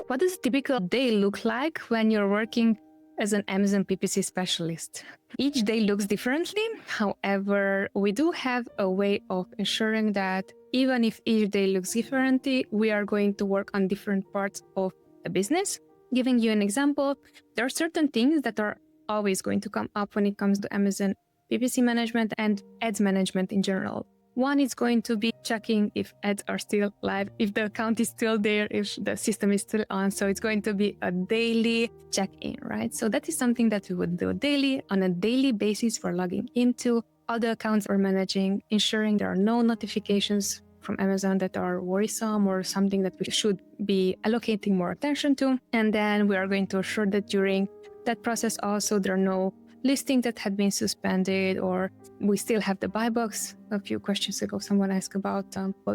what does a typical day look like when you're working as an Amazon PPC specialist? Each day looks differently. However, we do have a way of ensuring that even if each day looks differently, we are going to work on different parts of the business. Giving you an example, there are certain things that are always going to come up when it comes to Amazon PPC management and ads management in general. One is going to be checking if ads are still live, if the account is still there, if the system is still on. So it's going to be a daily check-in, right? So that is something that we would do daily. On a daily basis, we're logging into all the accounts we're managing, ensuring there are no notifications from Amazon that are worrisome or something that we should be allocating more attention to. And then we are going to ensure that during that process also there are no listings that had been suspended, or we still have the buy box. A few questions ago, someone asked about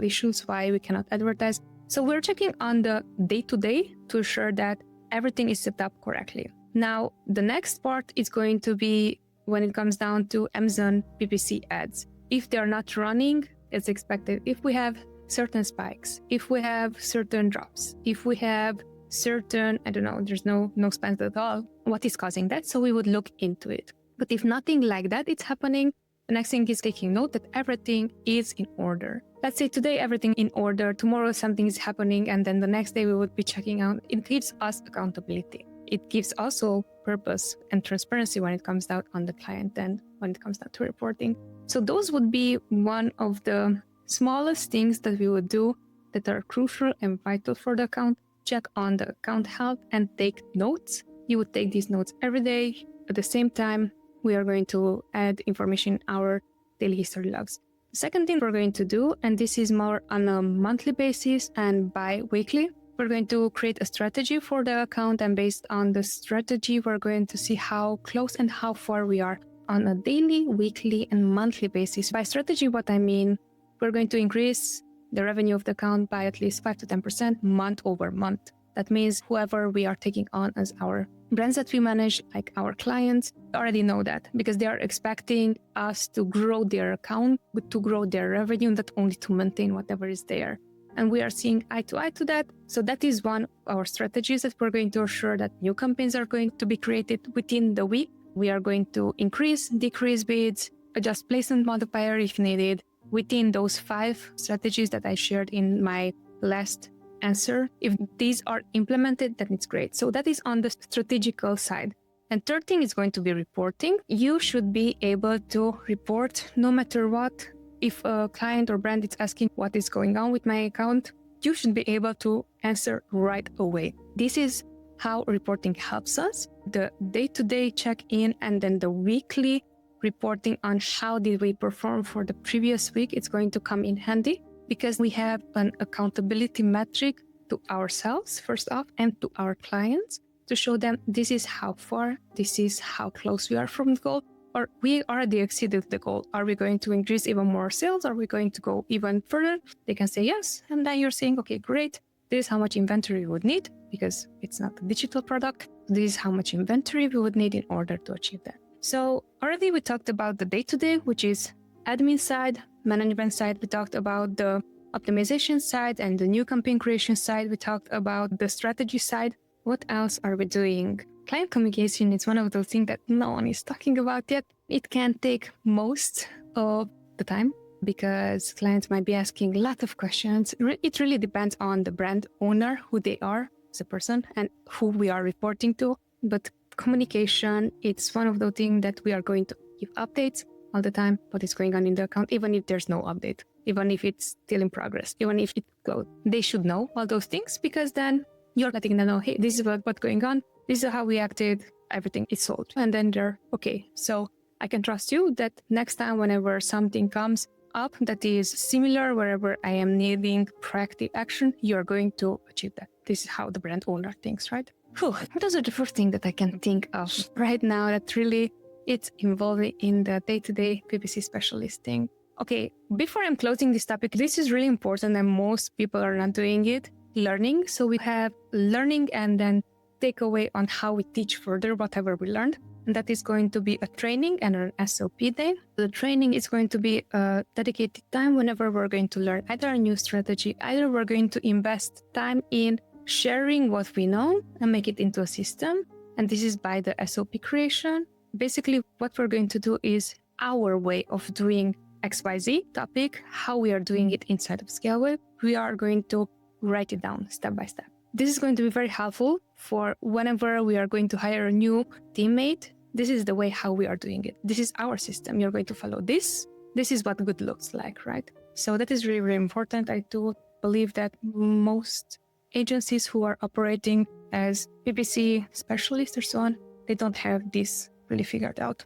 issues, why we cannot advertise. So we're checking on the day-to-day to ensure that everything is set up correctly. Now, the next part is going to be when it comes down to Amazon PPC ads. If they're not running as expected, if we have certain spikes, if we have certain drops, if we have certain, there's no spend at all, what is causing that? So we would look into it. But if nothing like that is happening, the next thing is taking note that everything is in order. Let's say today everything in order, tomorrow something is happening, and then the next day we would be checking out. It gives us accountability. It gives also purpose and transparency when it comes down on the client and when it comes down to reporting. So those would be one of the smallest things that we would do that are crucial and vital for the account. Check on the account health and take notes. You would take these notes every day. At the same time, we are going to add information in our daily history logs. The second thing we're going to do, and this is more on a monthly basis and bi-weekly, we're going to create a strategy for the account, and based on the strategy, we're going to see how close and how far we are on a daily, weekly, and monthly basis. By strategy, what I mean, we're going to increase the revenue of the account by at least 5 to 10% month over month. That means whoever we are taking on as our brands that we manage, like our clients, already know that because they are expecting us to grow their account, to grow their revenue, not only to maintain whatever is there. And we are seeing eye to eye to that. So that is one of our strategies that we're going to ensure that new campaigns are going to be created within the week. We are going to increase, decrease bids, adjust placement modifier if needed, within those 5 strategies that I shared in my last answer. If these are implemented, then it's great. So that is on the strategical side. And third thing is going to be reporting. You should be able to report no matter what. If a client or brand is asking what is going on with my account, you should be able to answer right away. This is how reporting helps us. The day-to-day check-in and then the weekly reporting on how did we perform for the previous week, it's going to come in handy because we have an accountability metric to ourselves, first off, and to our clients to show them this is how far, this is how close we are from the goal, or we already exceeded the goal. Are we going to increase even more sales? Are we going to go even further? They can say yes. And then you're saying, okay, great. This is how much inventory we would need because it's not a digital product. This is how much inventory we would need in order to achieve that. So already we talked about the day-to-day, which is admin side, management side. We talked about the optimization side and the new campaign creation side. We talked about the strategy side. What else are we doing? Client communication is one of those things that no one is talking about yet. It can take most of the time because clients might be asking a lot of questions. It really depends on the brand owner, who they are as a person and who we are reporting to. But communication, it's one of those things that we are going to give updates all the time, what is going on in the account, even if there's no update, even if it's still in progress, even if it goes. They should know all those things because then you're letting them know, hey, this is what's going on. This is how we acted. Everything is solved. And then they're okay. So I can trust you that next time, whenever something comes up that is similar, wherever I am needing proactive action, you're going to achieve that. This is how the brand owner thinks, right? Whew, those are the first thing that I can think of right now that really it's involving in the day-to-day PPC specialist thing. Okay, before I'm closing this topic, this is really important and most people are not doing it. Learning. So we have learning and then takeaway on how we teach further whatever we learned. And that is going to be a training and an SOP day. The training is going to be a dedicated time whenever we're going to learn either a new strategy, either we're going to invest time in sharing what we know and make it into a system. And this is by the SOP creation. Basically, what we're going to do is our way of doing XYZ topic, how we are doing it inside of ScaleWave. We are going to write it down step by step. This is going to be very helpful for whenever we are going to hire a new teammate. This is the way how we are doing it. This is our system. You're going to follow this. This is what good looks like, right? So that is really, really important. I do believe that most agencies who are operating as PPC specialists or so on, they don't have this really figured out.